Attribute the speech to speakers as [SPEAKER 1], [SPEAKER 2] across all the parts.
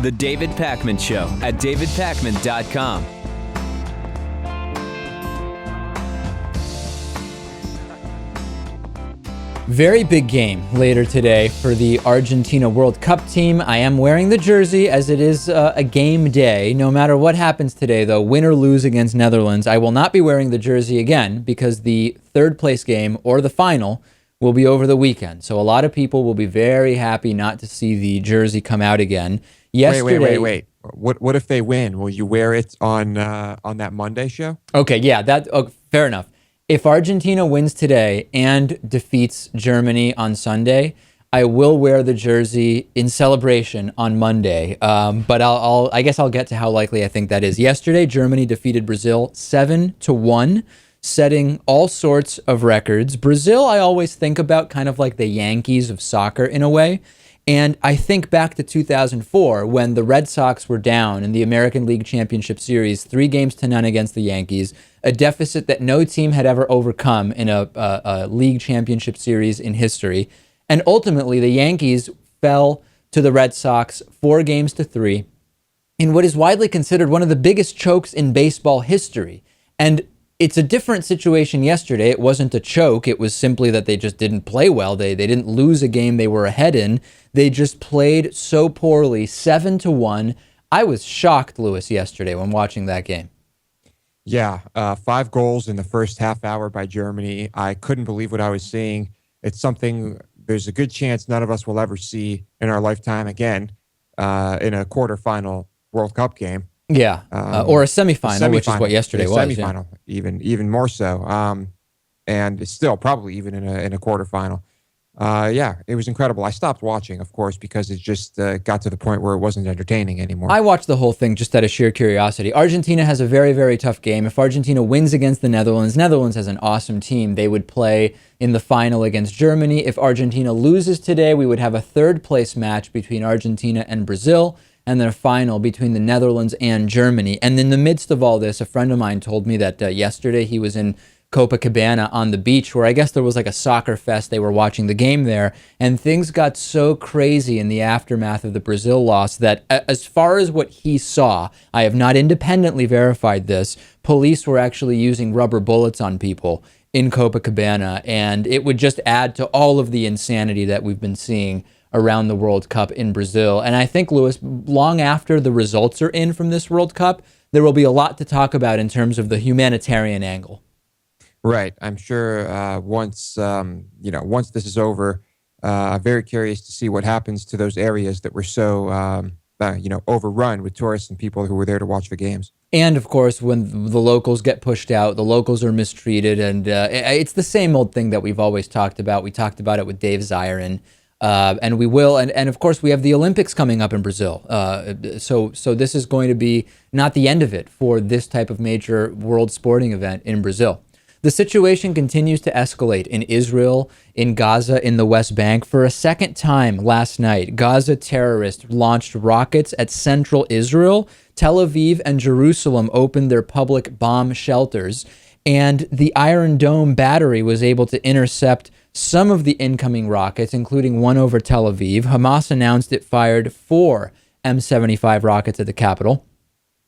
[SPEAKER 1] The David Pakman Show at davidpakman.com.
[SPEAKER 2] Very big game later today for the Argentina World Cup team. I am wearing the jersey as it is a game day. No matter what happens today, though, win or lose against Netherlands, I will not be wearing the jersey again because the third place game or the final will be over the weekend. So a lot of people will be very happy not to see the jersey come out again. Yesterday,
[SPEAKER 3] Wait. What if they win? Will you wear it on that Monday show?
[SPEAKER 2] Okay, yeah, fair enough. If Argentina wins today and defeats Germany on Sunday, I will wear the jersey in celebration on Monday. But I guess I'll get to how likely I think that is. Yesterday, Germany defeated Brazil 7-1, setting all sorts of records. Brazil, I always think about kind of like the Yankees of soccer in a way. And I think back to 2004 when the Red Sox were down in the American League Championship Series, 3-0 against the Yankees, a deficit that no team had ever overcome in a league championship series in history. And ultimately, the Yankees fell to the Red Sox 4-3 in what is widely considered one of the biggest chokes in baseball history. And it's a different situation yesterday. It wasn't a choke. It was simply that they just didn't play well. They didn't lose a game they were ahead in. They just played so poorly, 7-1. I was shocked, Lewis, yesterday when watching that game.
[SPEAKER 3] Yeah, 5 goals in the first half hour by Germany. I couldn't believe what I was seeing. It's something there's a good chance none of us will ever see in our lifetime again in a quarterfinal World Cup game.
[SPEAKER 2] Yeah, or a semifinal, which is what yesterday was.
[SPEAKER 3] Semifinal, yeah. even more so, and it's still probably even in a quarterfinal. Yeah, it was incredible. I stopped watching, of course, because it just got to the point where it wasn't entertaining anymore.
[SPEAKER 2] I watched the whole thing just out of sheer curiosity. Argentina has a very, very tough game. If Argentina wins against the Netherlands has an awesome team. They would play in the final against Germany. If Argentina loses today, we would have a third-place match between Argentina and Brazil, and then a final between the Netherlands and Germany. And in the midst of all this, a friend of mine told me that yesterday he was in Copacabana on the beach where I guess there was like a soccer fest. They were watching the game there, and things got so crazy in the aftermath of the Brazil loss that as far as what he saw, I have not independently verified this, police were actually using rubber bullets on people in Copacabana, and it would just add to all of the insanity that we've been seeing around the World Cup in Brazil. And I think, Lewis, long after the results are in from this World Cup, there will be a lot to talk about in terms of the humanitarian angle.
[SPEAKER 3] Right. I'm sure once this is over, I'm very curious to see what happens to those areas that were so, overrun with tourists and people who were there to watch the games.
[SPEAKER 2] And, of course, when the locals get pushed out, the locals are mistreated. And it's the same old thing that we've always talked about. We talked about it with Dave Zirin. And we will, and of course we have the Olympics coming up in Brazil. So this is going to be not the end of it for this type of major world sporting event in Brazil. The situation continues to escalate in Israel, in Gaza, in the West Bank. For a second time last night, Gaza terrorists launched rockets at central Israel. Tel Aviv and Jerusalem opened their public bomb shelters, and the Iron Dome battery was able to intercept some of the incoming rockets, including one over Tel Aviv. Hamas announced it fired 4 M75 rockets at the capital.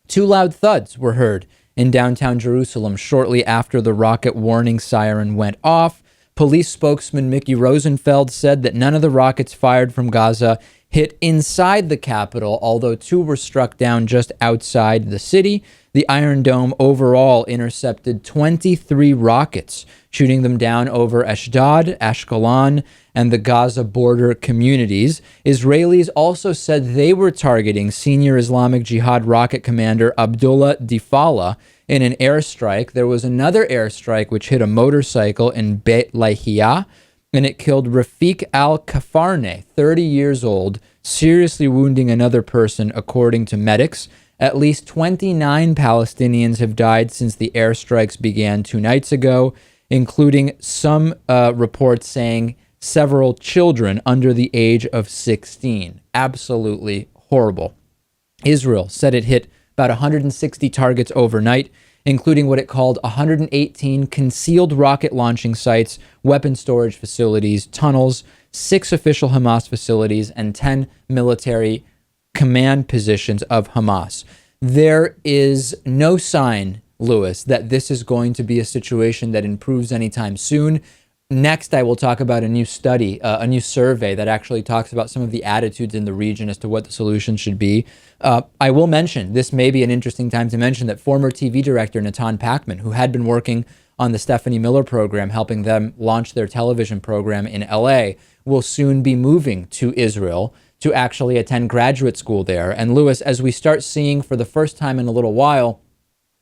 [SPEAKER 2] 2 loud thuds were heard in downtown Jerusalem shortly after the rocket warning siren went off. Police spokesman Mickey Rosenfeld said that none of the rockets fired from Gaza hit inside the capital, although 2 were struck down just outside the city. The Iron Dome overall intercepted 23 rockets, shooting them down over Ashdod, Ashkelon, and the Gaza border communities. Israelis also said they were targeting senior Islamic Jihad rocket commander Abdullah Difala in an airstrike. There was another airstrike which hit a motorcycle in Beit Lahia, and it killed Rafiq al-Kafarne, 30 years old, seriously wounding another person, according to medics. At least 29 Palestinians have died since the airstrikes began 2 nights ago, including some reports saying several children under the age of 16. Absolutely horrible. Israel said it hit about 160 targets overnight, including what it called 118 concealed rocket launching sites, weapon storage facilities, tunnels, 6 official Hamas facilities, and 10 military command positions of Hamas. There is no sign, Lewis, that this is going to be a situation that improves anytime soon. Next, I will talk about a new study, a new survey that actually talks about some of the attitudes in the region as to what the solution should be. I will mention, this may be an interesting time to mention, that former TV director Natan Pachman, who had been working on the Stephanie Miller program, helping them launch their television program in LA, will soon be moving to Israel to actually attend graduate school there. And Lewis, as we start seeing for the first time in a little while,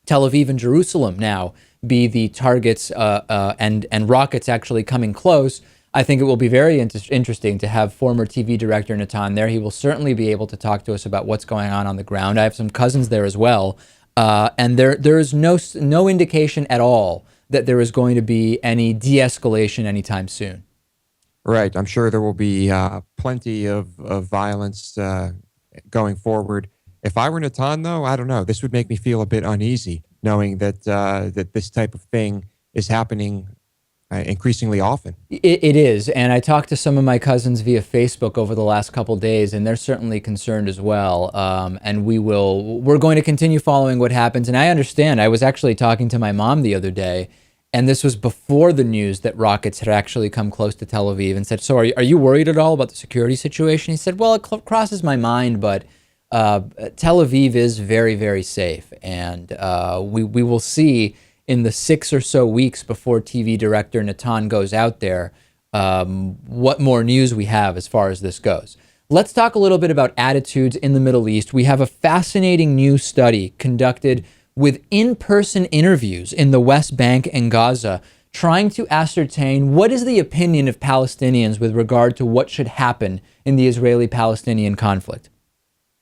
[SPEAKER 2] Tel Aviv and Jerusalem now be the targets and rockets actually coming close, I think it will be very interesting to have former TV director Natan there. He will certainly be able to talk to us about what's going on the ground. I have some cousins there as well. And there is no indication at all that there is going to be any de-escalation anytime soon.
[SPEAKER 3] Right. I'm sure there will be plenty of violence going forward. If I were Natan, though, I don't know. This would make me feel a bit uneasy, knowing that that this type of thing is happening increasingly often.
[SPEAKER 2] It is, and I talked to some of my cousins via Facebook over the last couple days, and they're certainly concerned as well. And we're going to continue following what happens. And I understand. I was actually talking to my mom the other day, and this was before the news that rockets had actually come close to Tel Aviv, and said, "So are you worried at all about the security situation?" He said, "Well, it crosses my mind, but Tel Aviv is very, very safe, and we will see in the 6 or so weeks before TV director Natan goes out there what more news we have as far as this goes." Let's talk a little bit about attitudes in the Middle East. We have a fascinating new study conducted with in-person interviews in the West Bank and Gaza, trying to ascertain what is the opinion of Palestinians with regard to what should happen in the Israeli-Palestinian conflict.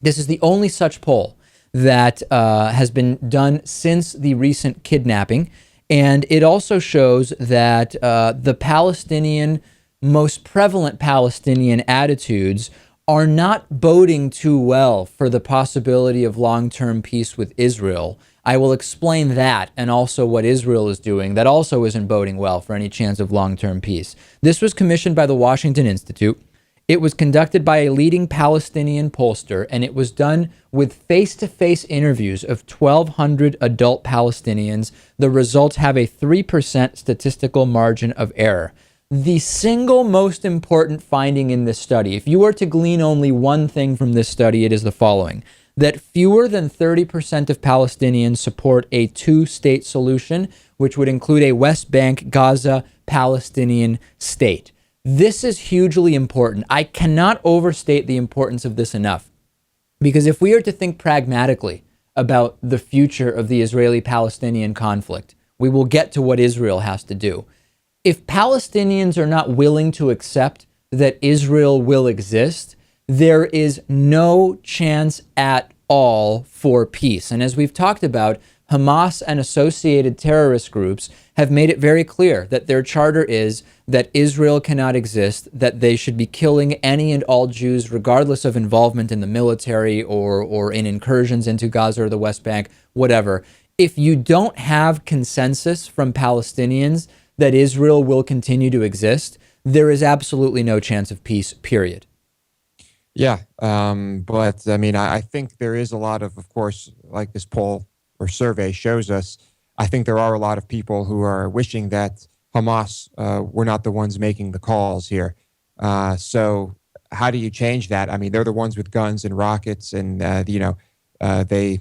[SPEAKER 2] This is the only such poll that has been done since the recent kidnapping. And it also shows that the most prevalent Palestinian attitudes are not boding too well for the possibility of long-term peace with Israel. I will explain that and also what Israel is doing that also isn't boding well for any chance of long-term peace. This was commissioned by the Washington Institute. It was conducted by a leading Palestinian pollster, and it was done with face-to-face interviews of 1,200 adult Palestinians. The results have a 3% statistical margin of error. The single most important finding in this study, if you were to glean only one thing from this study, it is the following: that fewer than 30% of Palestinians support a two-state solution, which would include a West Bank, Gaza, Palestinian state. This is hugely important. I cannot overstate the importance of this enough, because if we are to think pragmatically about the future of the Israeli-Palestinian conflict, we will get to what Israel has to do. If Palestinians are not willing to accept that Israel will exist, there is no chance at all for peace. And as we've talked about, Hamas and associated terrorist groups have made it very clear that their charter is that Israel cannot exist, that they should be killing any and all Jews, regardless of involvement in the military or in incursions into Gaza or the West Bank, whatever. If you don't have consensus from Palestinians that Israel will continue to exist, there is absolutely no chance of peace, period.
[SPEAKER 3] Yeah, but I mean, I think there is a lot of course, like this poll or survey shows us, I think there are a lot of people who are wishing that Hamas were not the ones making the calls here. So how do you change that? I mean, they're the ones with guns and rockets, and they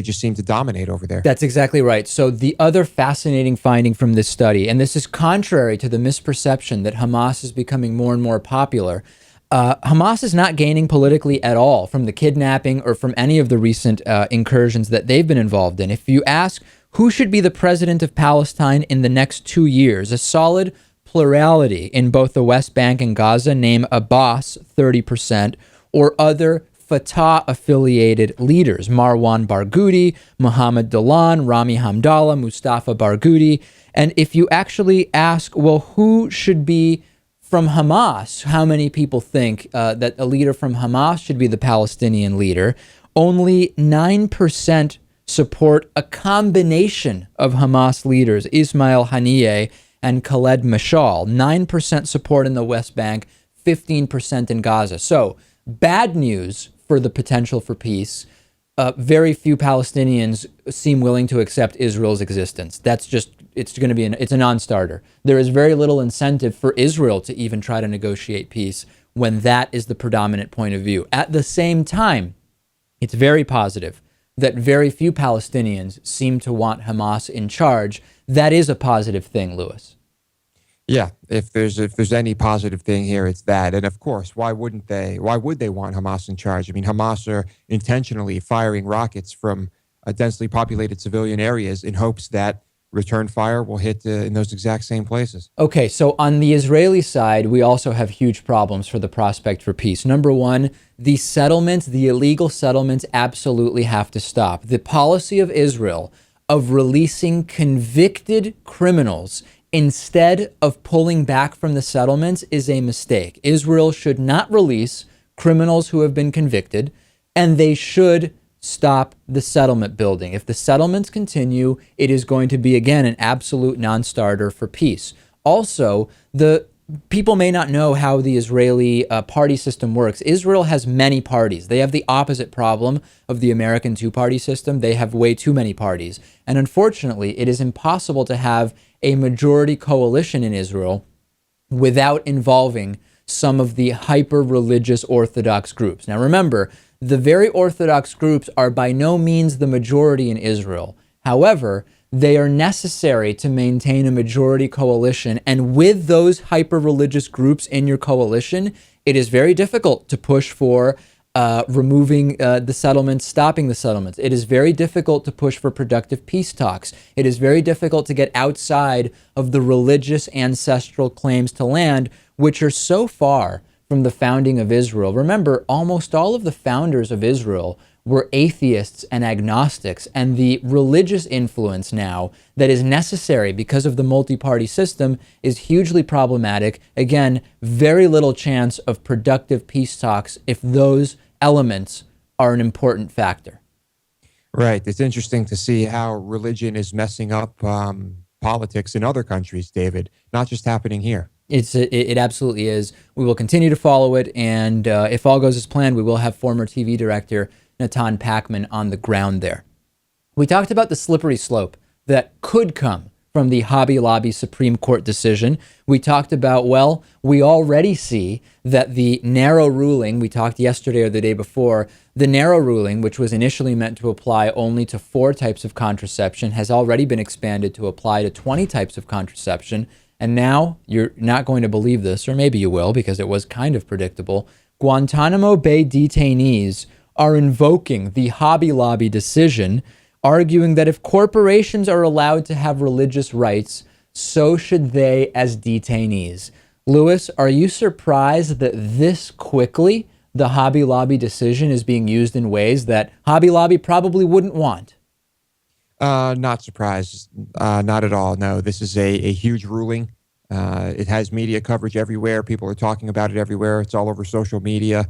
[SPEAKER 3] just seem to dominate over there.
[SPEAKER 2] That's exactly right. So the other fascinating finding from this study, and this is contrary to the misperception that Hamas is becoming more and more popular, Hamas is not gaining politically at all from the kidnapping or from any of the recent incursions that they've been involved in. If you ask who should be the president of Palestine in the next 2 years, a solid plurality in both the West Bank and Gaza name Abbas, 30%, or other Fatah-affiliated leaders, Marwan Barghouti, Mohammed Dalan, Rami Hamdallah, Mustafa Barghouti. And if you actually ask, well, who should be from Hamas, how many people think that a leader from Hamas should be the Palestinian leader? Only 9% support a combination of Hamas leaders, Ismail Haniyeh and Khaled Mashal. 9% support in the West Bank, 15% in Gaza. So bad news for the potential for peace, very few Palestinians seem willing to accept Israel's existence. That's just, it's going to be, it's a non-starter. There is very little incentive for Israel to even try to negotiate peace when that is the predominant point of view. At the same time, it's very positive that very few Palestinians seem to want Hamas in charge. That is a positive thing, Lewis.
[SPEAKER 3] Yeah, if there's any positive thing here, it's that. And of course, why wouldn't they? Why would they want Hamas in charge? I mean, Hamas are intentionally firing rockets from densely populated civilian areas in hopes that return fire will hit in those exact same places.
[SPEAKER 2] Okay, so on the Israeli side, we also have huge problems for the prospect for peace. Number one, the settlements, the illegal settlements absolutely have to stop. The policy of Israel of releasing convicted criminals instead of pulling back from the settlements is a mistake. Israel should not release criminals who have been convicted, and they should stop the settlement building. If the settlements continue, it is going to be, again, an absolute non-starter for peace. Also, the people may not know how the Israeli party system works. Israel has many parties. They have the opposite problem of the American two-party system. They have way too many parties. And unfortunately, it is impossible to have a majority coalition in Israel without involving some of the hyper-religious Orthodox groups. Now remember, the very Orthodox groups are by no means the majority in Israel. However, they are necessary to maintain a majority coalition. And with those hyper-religious groups in your coalition, it is very difficult to push for removing the settlements, stopping the settlements. It is very difficult to push for productive peace talks. It is very difficult to get outside of the religious ancestral claims to land, which are so far from the founding of Israel. Remember, almost all of the founders of Israel were atheists and agnostics, and the religious influence now that is necessary because of the multi-party system is hugely problematic. Again, very little chance of productive peace talks if those elements are an important factor.
[SPEAKER 3] Right. It's interesting to see how religion is messing up politics in other countries, David, not just happening here.
[SPEAKER 2] It absolutely is. We will continue to follow it, and if all goes as planned, we will have former TV director Natan Pachman on the ground there. We talked about the slippery slope that could come from the Hobby Lobby Supreme Court decision. We talked about, well, we already see that the narrow ruling, we talked yesterday or the day before, the narrow ruling, which was initially meant to apply only to 4 types of contraception, has already been expanded to apply to 20 types of contraception. And now, you're not going to believe this, or maybe you will, because it was kind of predictable. Guantanamo Bay detainees are invoking the Hobby Lobby decision, arguing that if corporations are allowed to have religious rights, so should they as detainees. Lewis, are you surprised that this quickly the Hobby Lobby decision is being used in ways that Hobby Lobby probably wouldn't want?
[SPEAKER 3] Not surprised. Not at all. No, this is a huge ruling. It has media coverage everywhere. People are talking about it everywhere. It's all over social media.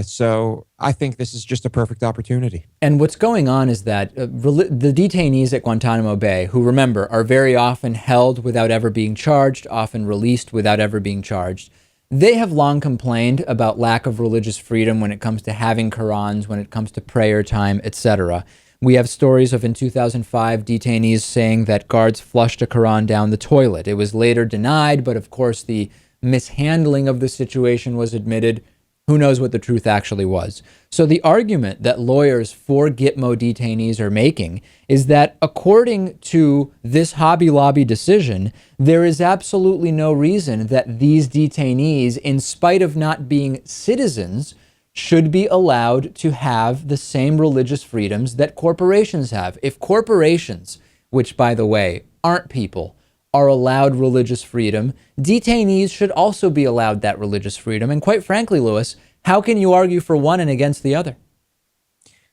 [SPEAKER 3] So I think this is just a perfect opportunity.
[SPEAKER 2] And what's going on is that the detainees at Guantanamo Bay, who, remember, are very often held without ever being charged, often released without ever being charged, they have long complained about lack of religious freedom when it comes to having Qurans, when it comes to prayer time, etc. We have stories of, in 2005, detainees saying that guards flushed a Quran down the toilet. It was later denied, but of course the mishandling of the situation was admitted. Who knows what the truth actually was? So the argument that lawyers for Gitmo detainees are making is that according to this Hobby Lobby decision, there is absolutely no reason that these detainees, in spite of not being citizens, should be allowed to have the same religious freedoms that corporations have. If corporations, which by the way, aren't people, are allowed religious freedom, detainees should also be allowed that religious freedom. And quite frankly, Lewis, how can you argue for one and against the other?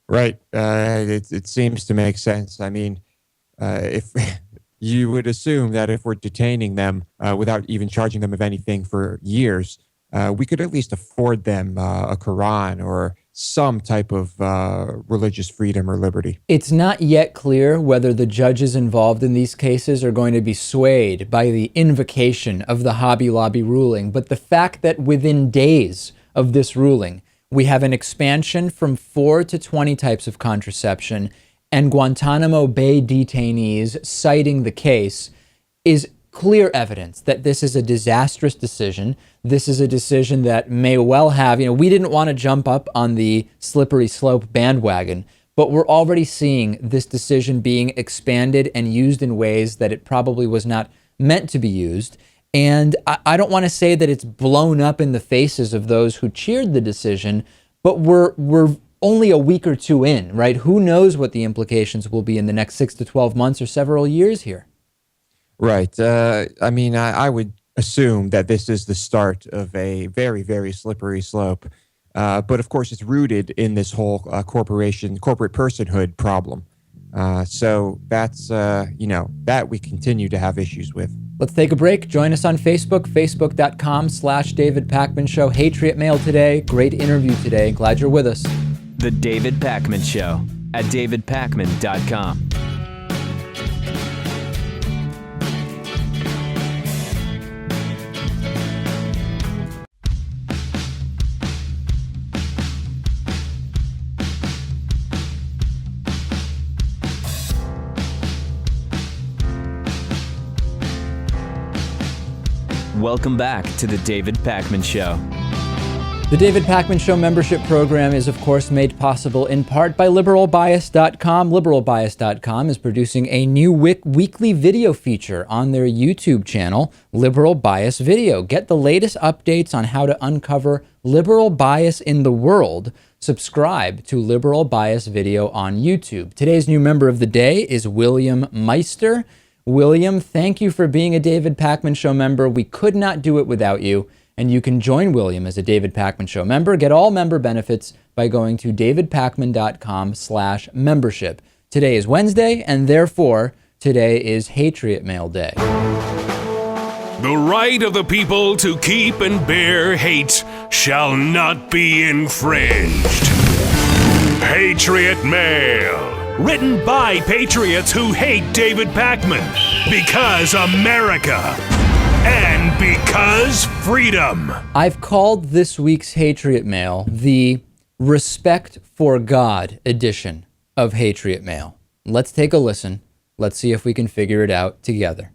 [SPEAKER 3] Right. It seems to make sense. I mean, if you would assume that if we're detaining them without even charging them of anything for years, we could at least afford them a Quran or some type of religious freedom or liberty.
[SPEAKER 2] It's not yet clear whether the judges involved in these cases are going to be swayed by the invocation of the Hobby Lobby ruling, but the fact that within days of this ruling, We have an expansion from 4 to 20 types of contraception, and Guantanamo Bay detainees citing the case is clear evidence that this is a disastrous decision. This is a decision that may well have, we didn't want to jump up on the slippery slope bandwagon, but we're already seeing this decision being expanded and used in ways that it probably was not meant to be used. And I don't want to say that it's blown up in the faces of those who cheered the decision, but we're only a week or two in, right? Who knows what the implications will be in the next 6 to 12 months or several years here?
[SPEAKER 3] Right. I would assume that this is the start of a very, very slippery slope. But of course, it's rooted in this whole corporate personhood problem. So that's, that we continue to have issues with.
[SPEAKER 2] Let's take a break. Join us on Facebook, facebook.com/David Pakman Show. Patriot Mail today. Great interview today. Glad you're with us.
[SPEAKER 1] The David Pakman Show at davidpakman.com. Welcome back to the David Pakman Show.
[SPEAKER 2] The David Pakman Show membership program is, of course, made possible in part by liberalbias.com. Liberalbias.com is producing a new weekly video feature on their YouTube channel, Liberal Bias Video. Get the latest updates on how to uncover liberal bias in the world. Subscribe to Liberal Bias Video on YouTube. Today's new member of the day is William Meister. William, thank you for being a David Pakman Show member. We could not do it without you. And you can join William as a David Pakman Show member. Get all member benefits by going to davidpakman.com/membership. Today is Wednesday, and therefore, today is Patriot Mail Day.
[SPEAKER 4] The right of the people to keep and bear hate shall not be infringed. Patriot Mail. Written by patriots who hate David Pakman. Because America. And because freedom.
[SPEAKER 2] I've called this week's Patriot Mail the Respect for God edition of Patriot Mail. Let's take a listen. Let's see if we can figure it out together.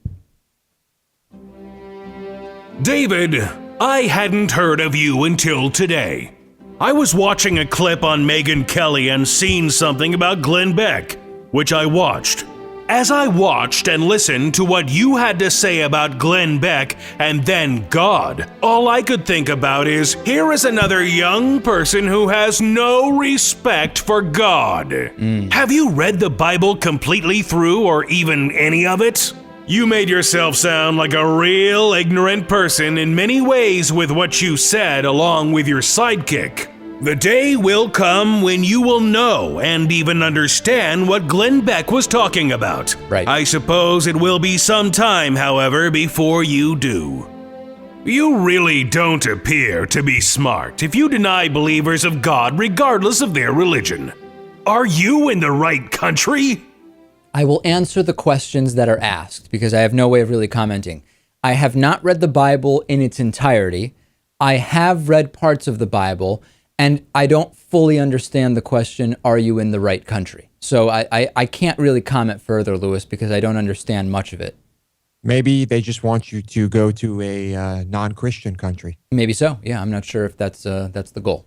[SPEAKER 4] David, I hadn't heard of you until today. I was watching a clip on Megyn Kelly and seen something about Glenn Beck, which I watched. As I watched and listened to what you had to say about Glenn Beck and then God, all I could think about is, here is another young person who has no respect for God. Have you read the Bible completely through or even any of it? You made yourself sound like a real ignorant person in many ways with what you said along with your sidekick. The day will come when you will know and even understand what Glenn Beck was talking about.
[SPEAKER 2] Right.
[SPEAKER 4] I suppose it will be some time, however, before you do. You really don't appear to be smart if you deny believers of God regardless of their religion. Are you in the right country?
[SPEAKER 2] I will answer the questions that are asked because I have no way of really commenting. I have not read the Bible in its entirety. I have read parts of the Bible, and I don't fully understand the question, are you in the right country? So I can't really comment further, Lewis, because I don't understand much of it.
[SPEAKER 3] Maybe they just want you to go to a non-Christian country.
[SPEAKER 2] Maybe so. Yeah, I'm not sure if that's the goal.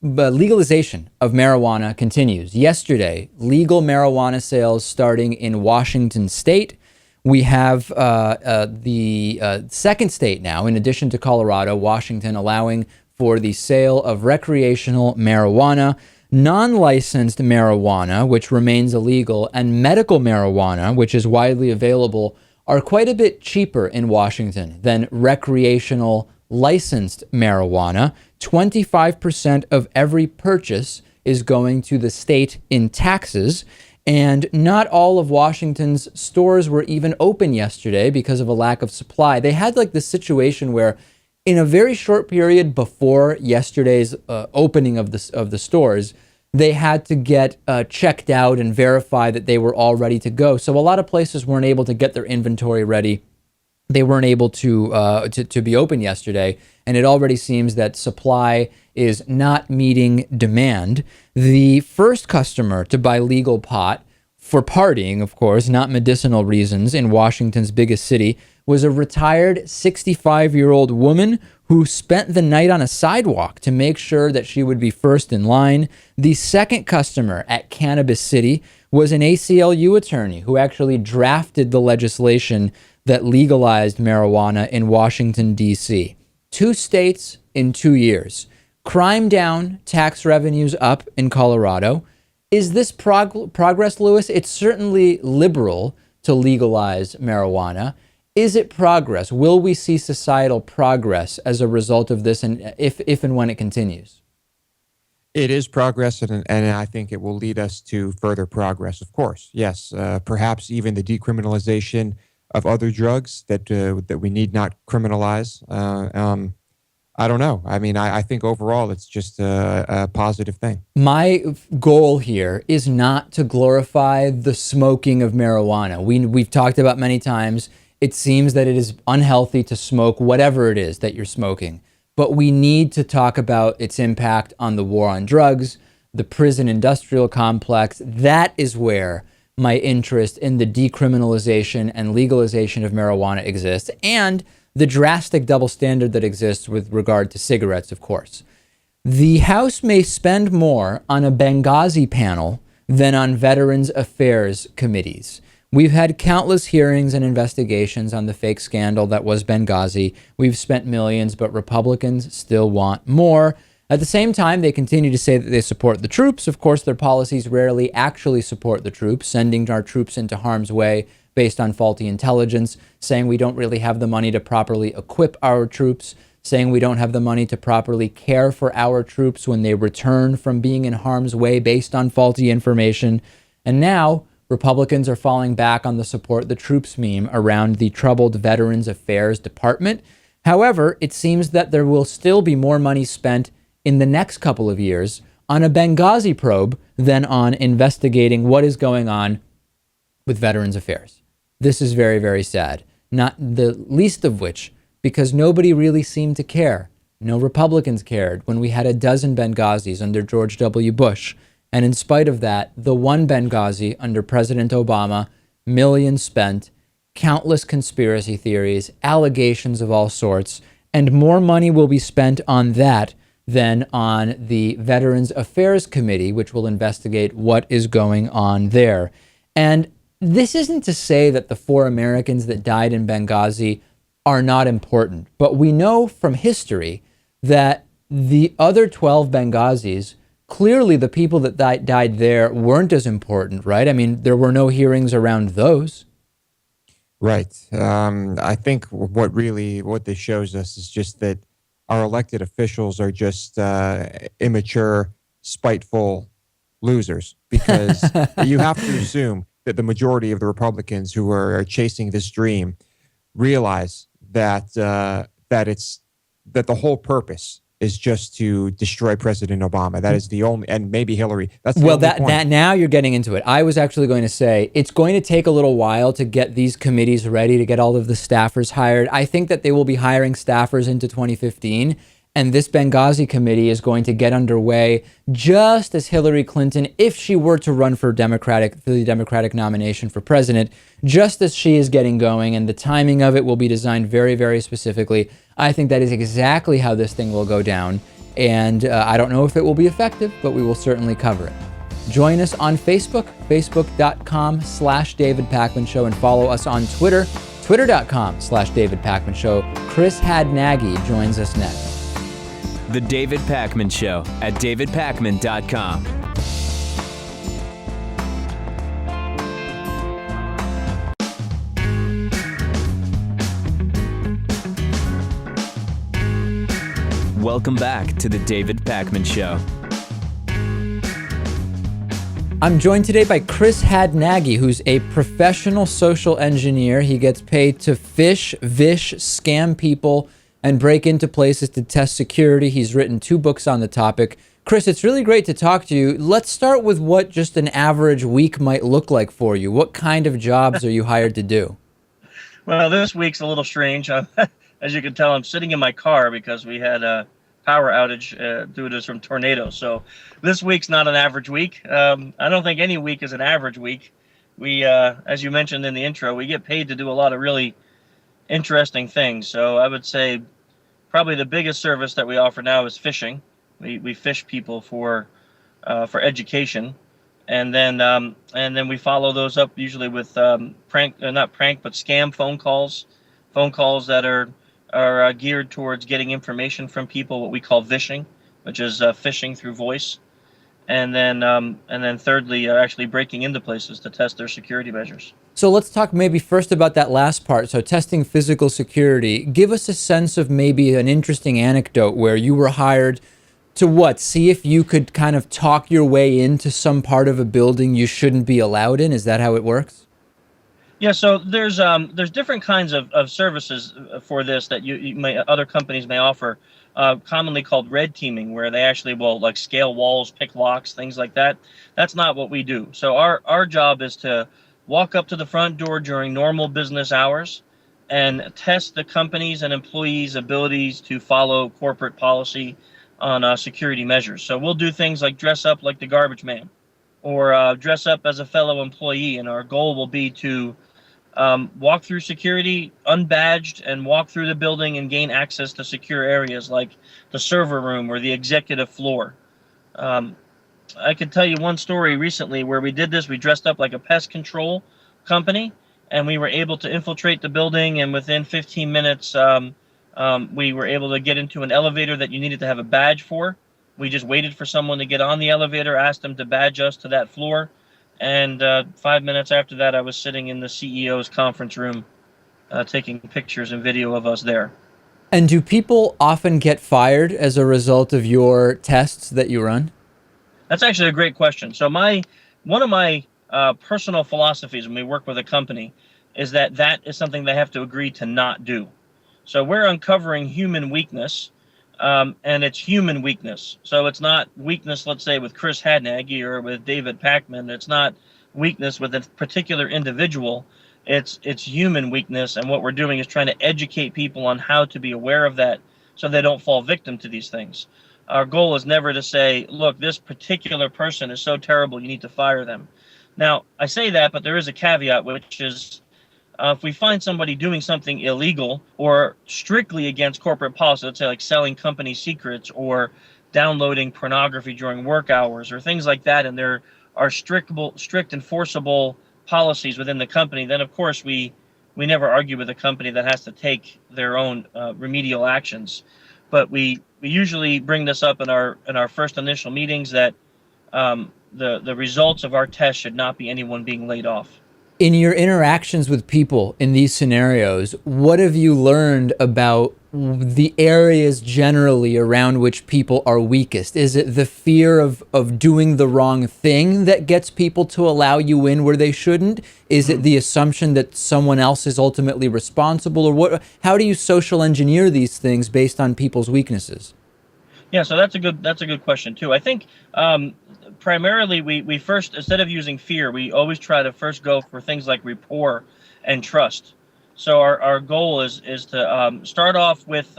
[SPEAKER 2] The legalization of marijuana continues. Yesterday, legal marijuana sales starting in Washington state. We have the second state now, in addition to Colorado, Washington, allowing for the sale of recreational marijuana, non-licensed marijuana, which remains illegal, and medical marijuana, which is widely available, are quite a bit cheaper in Washington than recreational licensed marijuana. 25% of every purchase is going to the state in taxes. And not all of Washington's stores were even open yesterday because of a lack of supply. They had like this situation where in a very short period before yesterday's opening of the stores, they had to get checked out and verify that they were all ready to go. So a lot of places weren't able to get their inventory ready they weren't able to be open yesterday, and it already seems that supply is not meeting demand. The first customer to buy legal pot for partying, of course, not medicinal reasons, in Washington's biggest city, was a retired 65-year-old woman who spent the night on a sidewalk to make sure that she would be first in line. The second customer at Cannabis City was an ACLU attorney who actually drafted the legislation that legalized marijuana in Washington, D.C. 2 states in 2 years. Crime down, tax revenues up in Colorado. Is this progress, Lewis? It's certainly liberal to legalize marijuana. Is it progress? Will we see societal progress as a result of this, and if and when it continues?
[SPEAKER 3] It is progress, and I think it will lead us to further progress, of course. Yes, perhaps even the decriminalization of other drugs that we need not criminalize. I don't know. I mean, I think overall it's just a positive thing.
[SPEAKER 2] My goal here is not to glorify the smoking of marijuana. We've talked about many times, it seems that it is unhealthy to smoke whatever it is that you're smoking. But we need to talk about its impact on the war on drugs, the prison industrial complex. That is where my interest in the decriminalization and legalization of marijuana exists, and the drastic double standard that exists with regard to cigarettes, of course. The House may spend more on a Benghazi panel than on Veterans Affairs committees. We've had countless hearings and investigations on the fake scandal that was Benghazi. We've spent millions, but Republicans still want more. At the same time, they continue to say that they support the troops. Of course, their policies rarely actually support the troops, sending our troops into harm's way based on faulty intelligence, saying we don't really have the money to properly equip our troops, saying we don't have the money to properly care for our troops when they return from being in harm's way based on faulty information. And now, Republicans are falling back on the support the troops meme around the troubled Veterans Affairs Department. However, it seems that there will still be more money spent in the next couple of years on a Benghazi probe than on investigating what is going on with Veterans Affairs. This is very, very sad. Not the least of which because nobody really seemed to care. No Republicans cared when we had a dozen Benghazis under George W. Bush. And in spite of that, the one Benghazi under President Obama, millions spent, countless conspiracy theories, allegations of all sorts, and more money will be spent on that than on the Veterans Affairs Committee, which will investigate what is going on there. And this isn't to say that the 4 Americans that died in Benghazi are not important, but we know from history that the other 12 Benghazis, clearly the people that died there weren't as important, right? I mean, there were no hearings around those.
[SPEAKER 3] Right. I think what this shows us is just that our elected officials are just immature, spiteful losers, because you have to assume that the majority of the Republicans who are chasing this dream realize that that the whole purpose is just to destroy President Obama. That is the only, and maybe Hillary. That's the only point.
[SPEAKER 2] That now you're getting into it. I was actually going to say it's going to take a little while to get these committees ready, to get all of the staffers hired. I think that they will be hiring staffers into 2015, and this Benghazi committee is going to get underway just as Hillary Clinton, if she were to run for the Democratic nomination for president, just as she is getting going, and the timing of it will be designed very, very specifically. I think that is exactly how this thing will go down, and I don't know if it will be effective, but we will certainly cover it. Join us on Facebook, facebook.com/David Pakman Show, and follow us on Twitter, twitter.com/David Pakman Show. Chris Hadnagy joins us next.
[SPEAKER 1] The David Pakman Show at davidpakman.com. Welcome back to the David Pakman Show.
[SPEAKER 2] I'm joined today by Chris Hadnagy, who's a professional social engineer. He gets paid to vish, scam people, and break into places to test security. He's written 2 books on the topic. Chris, it's really great to talk to you. Let's start with what just an average week might look like for you. What kind of jobs are you hired to do?
[SPEAKER 5] Well, this week's a little strange. As you can tell, I'm sitting in my car because we had a power outage due to some tornadoes. So this week's not an average week. I don't think any week is an average week. We, as you mentioned in the intro, we get paid to do a lot of really interesting things. So I would say probably the biggest service that we offer now is fishing. We fish people for education, and then we follow those up usually with not prank, but scam phone calls that are geared towards getting information from people, what we call vishing, which is phishing through voice, and then thirdly, actually breaking into places to test their security measures.
[SPEAKER 2] So let's talk maybe first about that last part. So testing physical security. Give us a sense of maybe an interesting anecdote where you were hired to what? See if you could kind of talk your way into some part of a building you shouldn't be allowed in. Is that how it works?
[SPEAKER 5] Yeah, so there's different kinds of services for this that you may other companies may offer, commonly called red teaming, where they actually will like scale walls, pick locks, things like that. That's not what we do. So our job is to walk up to the front door during normal business hours and test the company's and employees' abilities to follow corporate policy on security measures. So we'll do things like dress up like the garbage man, or dress up as a fellow employee, and our goal will be to walk through security unbadged and walk through the building and gain access to secure areas like the server room or the executive floor. I could tell you one story recently where we did this. We dressed up like a pest control company, and we were able to infiltrate the building, and within 15 minutes, we were able to get into an elevator that you needed to have a badge for. We just waited for someone to get on the elevator, asked them to badge us to that floor, and 5 minutes after that, I was sitting in the CEO's conference room taking pictures and video of us there.
[SPEAKER 2] And do people often get fired as a result of your tests that you run?
[SPEAKER 5] That's actually a great question. So one of my personal philosophies when we work with a company is that is something they have to agree to not do. So we're uncovering human weakness, and it's human weakness. So it's not weakness, let's say, with Chris Hadnaggy or with David Pacman. It's not weakness with a particular individual. It's human weakness, and what we're doing is trying to educate people on how to be aware of that so they don't fall victim to these things. Our goal is never to say, look, this particular person is so terrible, you need to fire them. Now, I say that, but there is a caveat, which is if we find somebody doing something illegal or strictly against corporate policy, let's say like selling company secrets or downloading pornography during work hours or things like that, and there are strict enforceable policies within the company, then of course we never argue with a company that has to take their own remedial actions. But we usually bring this up in our first initial meetings that the results of our test should not be anyone being laid off.
[SPEAKER 2] In your interactions with people in these scenarios, what have you learned about the areas generally around which people are weakest? Is it the fear of doing the wrong thing that gets people to allow you in where they shouldn't? Is it the assumption that someone else is ultimately responsible? Or what? How do you social engineer these things based on people's weaknesses?
[SPEAKER 5] Yeah, so that's a good question too. I think primarily we first, instead of using fear, we always try to first go for things like rapport and trust. So our goal is to start off with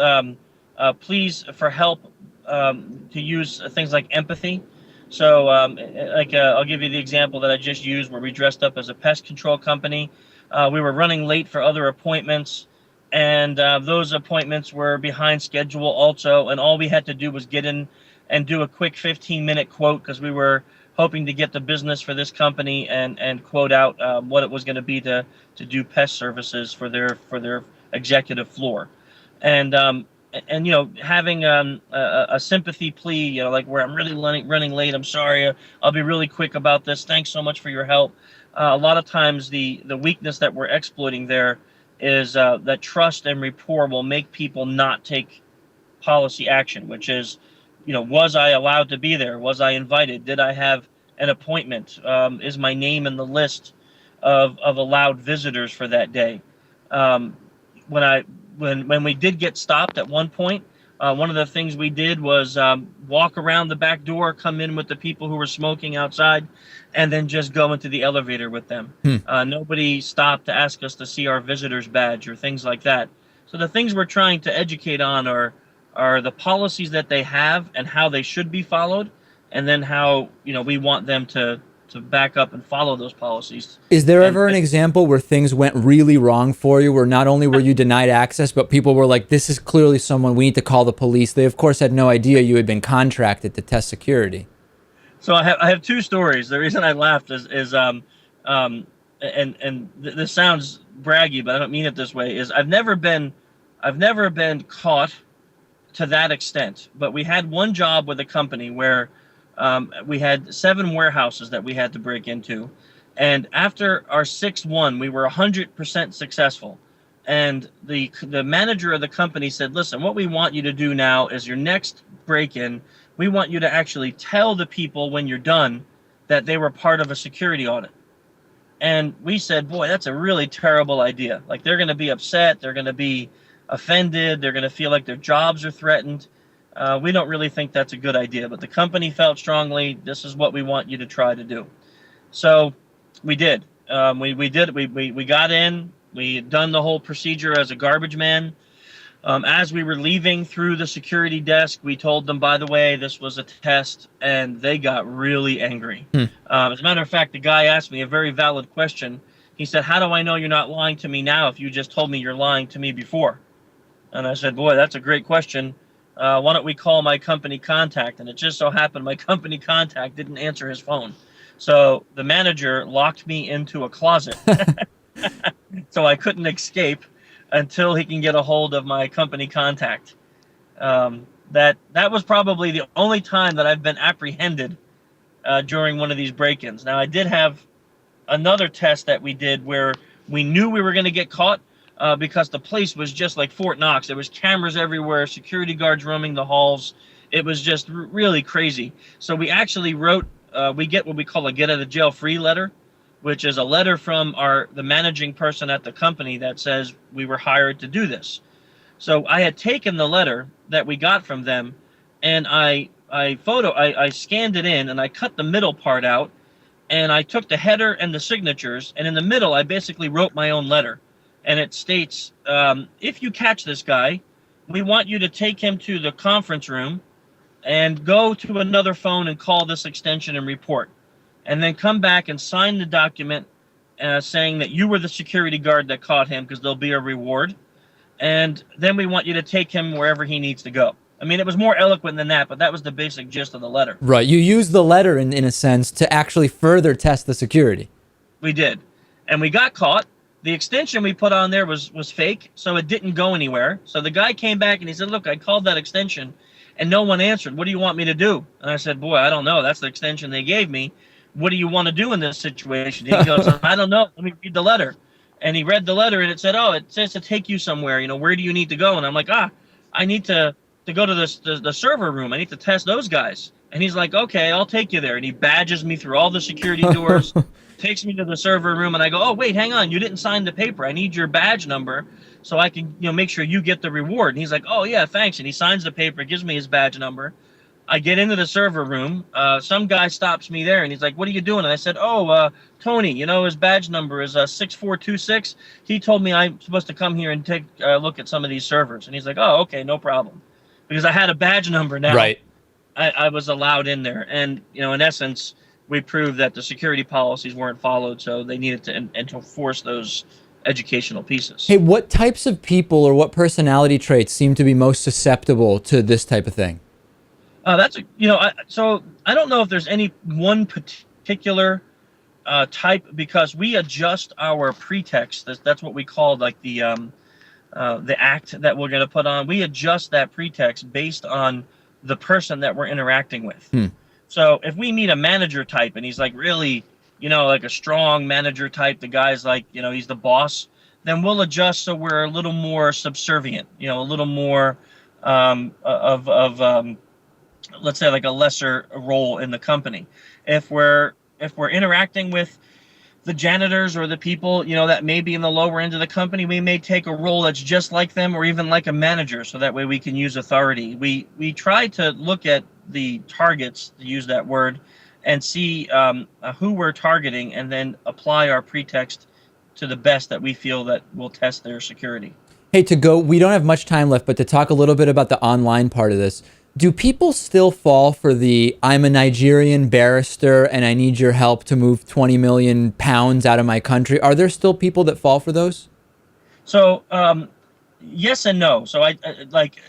[SPEAKER 5] pleas for help, to use things like empathy. So I'll give you the example that I just used where we dressed up as a pest control company. We were running late for other appointments, and those appointments were behind schedule also, and all we had to do was get in and do a quick 15-minute quote because we were hoping to get the business for this company and quote out what it was going to be to do pest services for their executive floor, and you know, having a sympathy plea, you know, like where I'm really running late, I'm sorry, I'll be really quick about this, thanks so much for your help. A lot of times the weakness that we're exploiting there is that trust and rapport will make people not take policy action, which is, you know, was I allowed to be there? Was I invited? Did I have an appointment? Is my name in the list of allowed visitors for that day? When we did get stopped at one point, One of the things we did was walk around the back door, come in with the people who were smoking outside, and then just go into the elevator with them. Nobody stopped to ask us to see our visitor's badge or things like that. So the things we're trying to educate on are the policies that they have and how they should be followed, and then how we want them to back up and follow those policies.
[SPEAKER 2] Is there
[SPEAKER 5] And
[SPEAKER 2] ever an example where things went really wrong for you, where not only were you denied access, but people were like, this is clearly someone, we need to call the police? They, of course, had no idea you had been contracted to test security.
[SPEAKER 5] So I have two stories. The reason I laughed is this sounds braggy, but I don't mean it this way, is I've never been caught to that extent. But we had one job with a company where we had 7 warehouses that we had to break into. And after our 6th one, we were 100% successful. And the manager of the company said, listen, what we want you to do now is your next break-in, we want you to actually tell the people when you're done that they were part of a security audit. And we said, boy, that's a really terrible idea. Like, they're going to be upset. They're going to be offended. They're going to feel like their jobs are threatened. We don't really think that's a good idea. But the company felt strongly, this is what we want you to try to do. So we did. We got in. We had done the whole procedure as a garbage man. As we were leaving through the security desk, we told them, by the way, this was a test, and they got really angry. As a matter of fact, the guy asked me a very valid question. He said, how do I know you're not lying to me now if you just told me you're lying to me before? And I said, boy, that's a great question. Why don't we call my company contact? And it just so happened my company contact didn't answer his phone. So the manager locked me into a closet. So I couldn't escape until he can get a hold of my company contact. That was probably the only time that I've been apprehended during one of these break-ins. Now, I did have another test that we did where we knew we were going to get caught because the place was just like Fort Knox. There was cameras everywhere, security guards roaming the halls. It was just really crazy. So we actually wrote, we get what we call a get out of jail free letter, which is a letter from the managing person at the company that says we were hired to do this. So I had taken the letter that we got from them, and I scanned it in, and I cut the middle part out, and I took the header and the signatures, and in the middle I basically wrote my own letter. And it states, if you catch this guy, we want you to take him to the conference room and go to another phone and call this extension and report. And then come back and sign the document saying that you were the security guard that caught him, because there'll be a reward. And then we want you to take him wherever he needs to go. I mean, it was more eloquent than that, but that was the basic gist of the letter.
[SPEAKER 2] Right. You used the letter, in a sense, to actually further test the security.
[SPEAKER 5] We did. And we got caught. The extension we put on there was fake, so it didn't go anywhere. So the guy came back and he said, look, I called that extension, and no one answered. What do you want me to do? And I said, boy, I don't know. That's the extension they gave me. What do you want to do in this situation? He goes, I don't know. Let me read the letter. And he read the letter, and it said, oh, it says to take you somewhere. Where do you need to go? And I'm like, I need to go to the server room. I need to test those guys. And he's like, okay, I'll take you there. And he badges me through all the security doors, takes me to the server room, and I go, oh, wait, hang on. You didn't sign the paper. I need your badge number so I can make sure you get the reward. And he's like, oh, yeah, thanks. And he signs the paper, gives me his badge number. I get into the server room. Some guy stops me there, and he's like, what are you doing? And I said, Tony, his badge number is 6426. He told me I'm supposed to come here and take a look at some of these servers. And he's like, oh, okay, no problem. Because I had a badge number now.
[SPEAKER 2] Right.
[SPEAKER 5] I was allowed in there. And, in essence, we proved that the security policies weren't followed, so they needed to enforce those educational pieces.
[SPEAKER 2] Hey, what types of people or what personality traits seem to be most susceptible to this type of thing?
[SPEAKER 5] So I don't know if there's any one particular type, because we adjust our pretext. That's what we call like the act that we're going to put on. We adjust that pretext based on the person that we're interacting with. So if we meet a manager type and he's like really, like a strong manager type, the guy's like, he's the boss, then we'll adjust so we're a little more subservient, a little more let's say like a lesser role in the company. If we're interacting with the janitors or the people, that may be in the lower end of the company, we may take a role that's just like them or even like a manager, so that way we can use authority. We try to look at the targets, to use that word, and see who we're targeting, and then apply our pretext to the best that we feel that will test their security.
[SPEAKER 2] Hey, we don't have much time left, but to talk a little bit about the online part of this, do people still fall for the I'm a Nigerian barrister and I need your help to move 20 million pounds out of my country? Are there still people that fall for those?
[SPEAKER 5] So, yes and no. So I like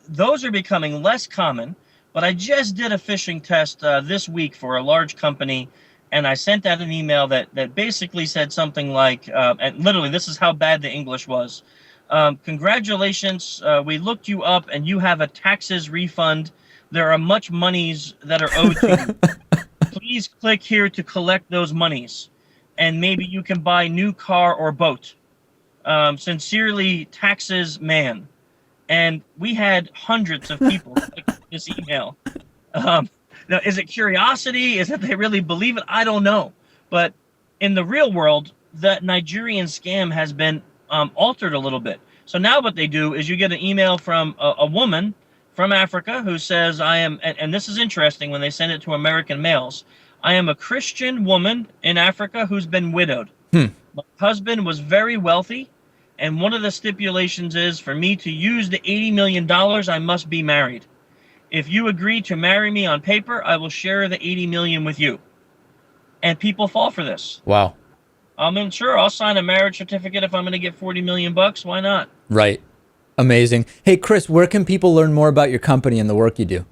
[SPEAKER 5] those are becoming less common, but I just did a phishing test this week for a large company, and I sent out an email that basically said something like, and literally this is how bad the English was. Congratulations, we looked you up and you have a taxes refund. There are much monies that are owed to you. Please click here to collect those monies, and maybe you can buy new car or boat. Sincerely, taxes man. And we had hundreds of people click this email. Now, is it curiosity? Is it they really believe it? I don't know. But in the real world, that Nigerian scam has been altered a little bit. So now what they do is you get an email from a woman from Africa who says, I am, and this is interesting when they send it to American males, I am a Christian woman in Africa who's been widowed. My husband was very wealthy, and one of the stipulations is for me to use the $80 million, I must be married. If you agree to marry me on paper, I will share the 80 million with you. And people fall for this.
[SPEAKER 2] Wow.
[SPEAKER 5] Sure, I'll sign a marriage certificate if I'm going to get 40 million bucks. Why not?
[SPEAKER 2] Right. Amazing. Hey, Chris, where can people learn more about your company and the work you do?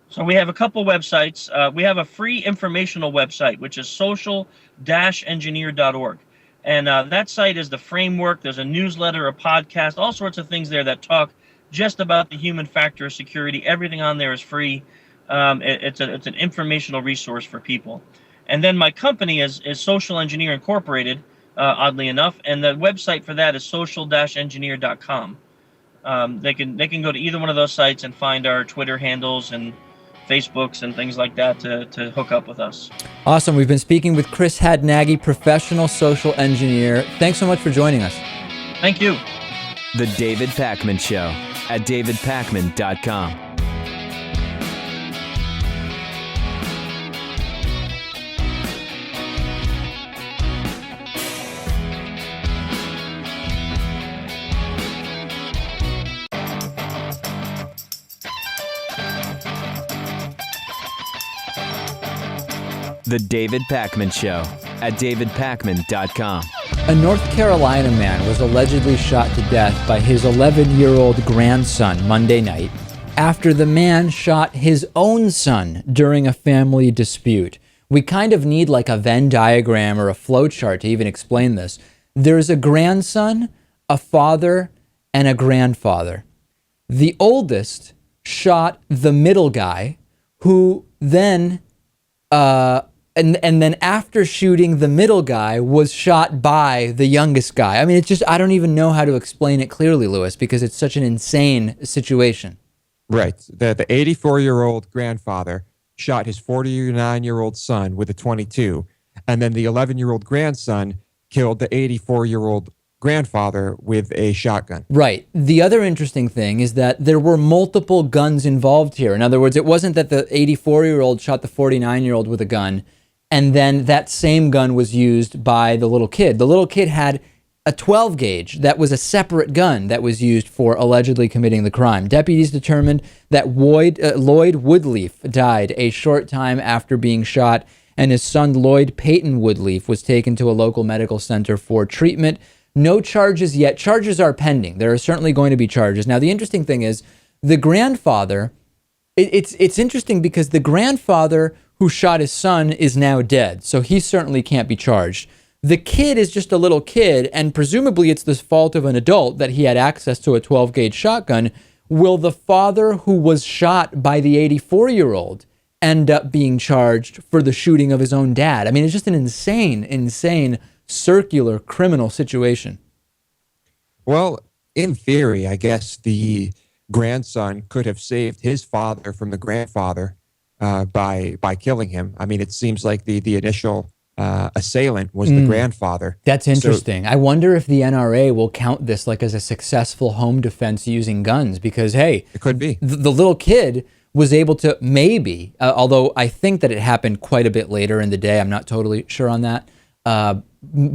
[SPEAKER 5] So we have a couple websites. We have a free informational website, which is social-engineer.org. And that site is the framework. There's a newsletter, a podcast, all sorts of things there that talk just about the human factor of security. Everything on there is free. It's an informational resource for people. And then my company is Social Engineer Incorporated, oddly enough, and the website for that is social-engineer.com. They can go to either one of those sites and find our Twitter handles and Facebooks and things like that to hook up with us.
[SPEAKER 2] Awesome. We've been speaking with Chris Hadnagy, professional social engineer. Thanks so much for joining us.
[SPEAKER 5] Thank you.
[SPEAKER 1] The David Pakman Show at davidpakman.com. The David Pakman Show at davidpakman.com.
[SPEAKER 2] A North Carolina man was allegedly shot to death by his 11-year-old grandson Monday night after the man shot his own son during a family dispute. We kind of need like a Venn diagram or a flow chart to even explain this. There's a grandson, a father, and a grandfather. The oldest shot the middle guy, who then and then after shooting the middle guy was shot by the youngest guy. I mean, it's just, I don't even know how to explain it clearly, Lewis, because it's such an insane situation.
[SPEAKER 3] Right. The 84-year-old grandfather shot his 49-year-old son with a .22, and then the 11-year-old grandson killed the 84-year-old grandfather with a shotgun.
[SPEAKER 2] Right. The other interesting thing is that there were multiple guns involved here. In other words, it wasn't that the 84-year-old shot the 49-year-old with a gun, and then that same gun was used by the little kid. The little kid had a 12 gauge that was a separate gun that was used for allegedly committing the crime. Deputies determined that Lloyd Woodleaf died a short time after being shot, and his son Lloyd Peyton Woodleaf was taken to a local medical center for treatment. No charges yet. Charges are pending. There are certainly going to be charges. Now, the interesting thing is the grandfather, it's interesting because the grandfather who shot his son is now dead, so he certainly can't be charged. The kid is just a little kid, and presumably it's the fault of an adult that he had access to a 12-gauge shotgun. Will the father who was shot by the 84-year-old end up being charged for the shooting of his own dad? I mean, it's just an insane circular criminal situation.
[SPEAKER 3] Well, in theory, I guess the grandson could have saved his father from the grandfather by killing him. I mean, it seems like the initial assailant was the grandfather.
[SPEAKER 2] That's
[SPEAKER 3] So
[SPEAKER 2] interesting. I wonder if the NRA will count this like as a successful home defense using guns, because hey,
[SPEAKER 3] it could be.
[SPEAKER 2] the little kid was able to maybe, although I think that it happened quite a bit later in the day. I'm not totally sure on that.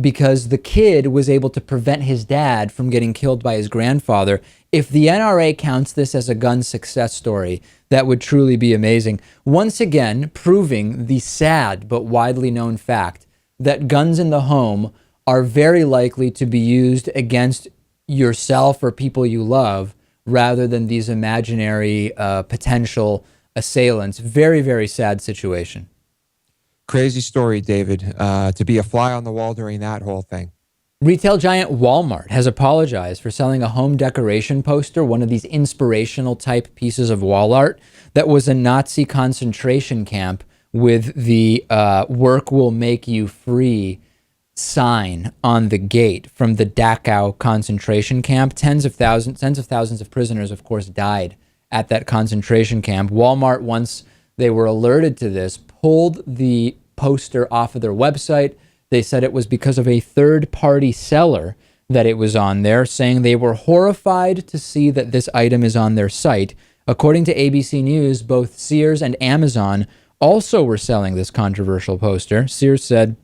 [SPEAKER 2] Because the kid was able to prevent his dad from getting killed by his grandfather. If the NRA counts this as a gun success story, that would truly be amazing. Once again, proving the sad but widely known fact that guns in the home are very likely to be used against yourself or people you love rather than these imaginary potential assailants. Very, very sad situation.
[SPEAKER 3] Crazy story, David, to be a fly on the wall during that whole thing.
[SPEAKER 2] Retail giant Walmart has apologized for selling a home decoration poster, one of these inspirational type pieces of wall art that was a Nazi concentration camp with the "work will make you free" sign on the gate from the Dachau concentration camp. Tens of thousands of prisoners, of course, died at that concentration camp. Walmart, once they were alerted to this, pulled the poster off of their website. They said it was because of a third-party seller that it was on there, saying they were horrified to see that this item is on their site. According to ABC News, both Sears and Amazon also were selling this controversial poster. Sears said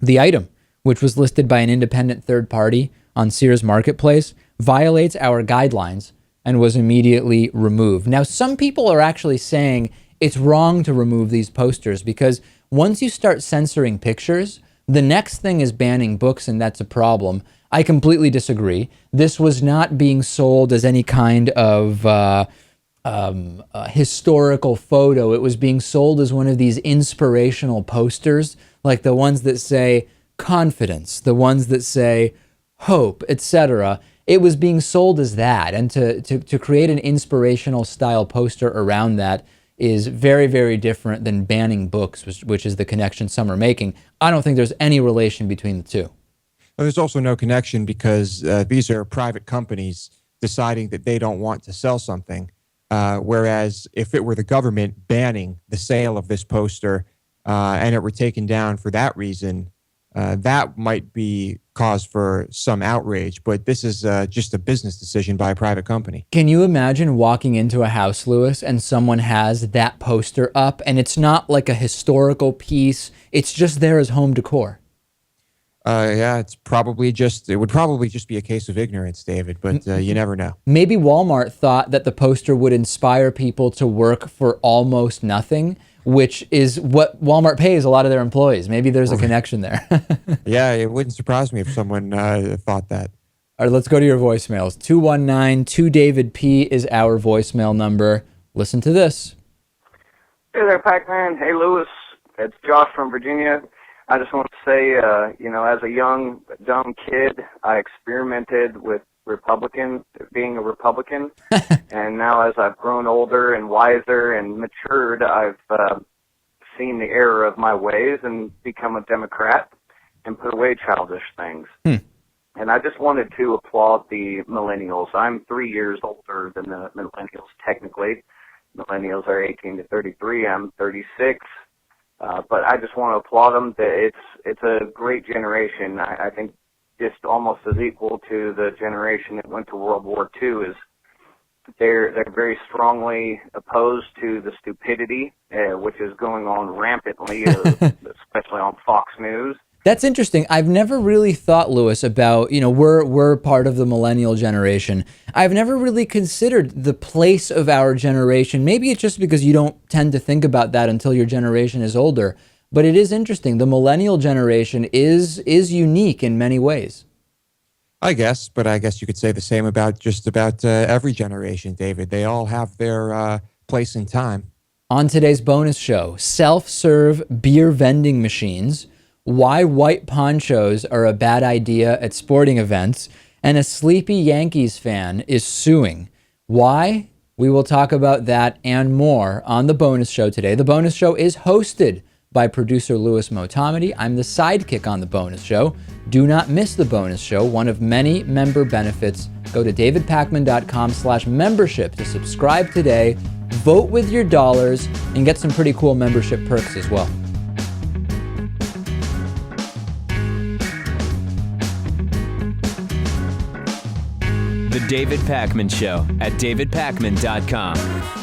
[SPEAKER 2] the item, which was listed by an independent third party on Sears Marketplace, violates our guidelines and was immediately removed. Now, some people are actually saying it's wrong to remove these posters because once you start censoring pictures, the next thing is banning books, and that's a problem. I completely disagree. This was not being sold as any kind of historical photo. It was being sold as one of these inspirational posters, like the ones that say confidence, the ones that say hope, etc. It was being sold as that, and to create an inspirational style poster around that is very, very different than banning books, which is the connection some are making. I don't think there's any relation between the two.
[SPEAKER 3] Well, there's also no connection because these are private companies deciding that they don't want to sell something. Whereas if it were the government banning the sale of this poster and it were taken down for that reason, that might be cause for some outrage. But this is just a business decision by a private company.
[SPEAKER 2] Can you imagine walking into a house, Lewis, and someone has that poster up and it's not like a historical piece, it's just there as home decor?
[SPEAKER 3] Yeah, it would probably just be a case of ignorance, David, but you never know.
[SPEAKER 2] Maybe Walmart thought that the poster would inspire people to work for almost nothing, which is what Walmart pays a lot of their employees. Maybe there's a connection there.
[SPEAKER 3] Yeah, it wouldn't surprise me if someone thought that.
[SPEAKER 2] All right, let's go to your voicemails. 219-2DavidP is our voicemail number. Listen to this.
[SPEAKER 6] Hey there, Pac-Man. Hey, Lewis. It's Josh from Virginia. I just want to say, as a young, dumb kid, I experimented with being a Republican. And now as I've grown older and wiser and matured, I've seen the error of my ways and become a Democrat and put away childish things. And I just wanted to applaud the millennials. I'm 3 years older than the millennials, technically. Millennials are 18 to 33. I'm 36. But I just want to applaud them. It's a great generation. I think just almost as equal to the generation that went to World War II is they're very strongly opposed to the stupidity, which is going on rampantly, especially on Fox News.
[SPEAKER 2] That's interesting. I've never really thought, Lewis, about, we're part of the millennial generation. I've never really considered the place of our generation. Maybe it's just because you don't tend to think about that until your generation is older. But it is interesting. The millennial generation is unique in many ways.
[SPEAKER 3] I guess you could say the same about just about every generation, David. They all have their place in time.
[SPEAKER 2] On today's bonus show, self-serve beer vending machines, why white ponchos are a bad idea at sporting events, and a sleepy Yankees fan is suing. Why? We will talk about that and more on the bonus show today. The bonus show is hosted by producer Louis Motamedi. I'm the sidekick on the bonus show. Do not miss the bonus show, one of many member benefits. Go to davidpakman.com/membership to subscribe today, vote with your dollars, and get some pretty cool membership perks as well.
[SPEAKER 1] The David Pakman Show at davidpakman.com.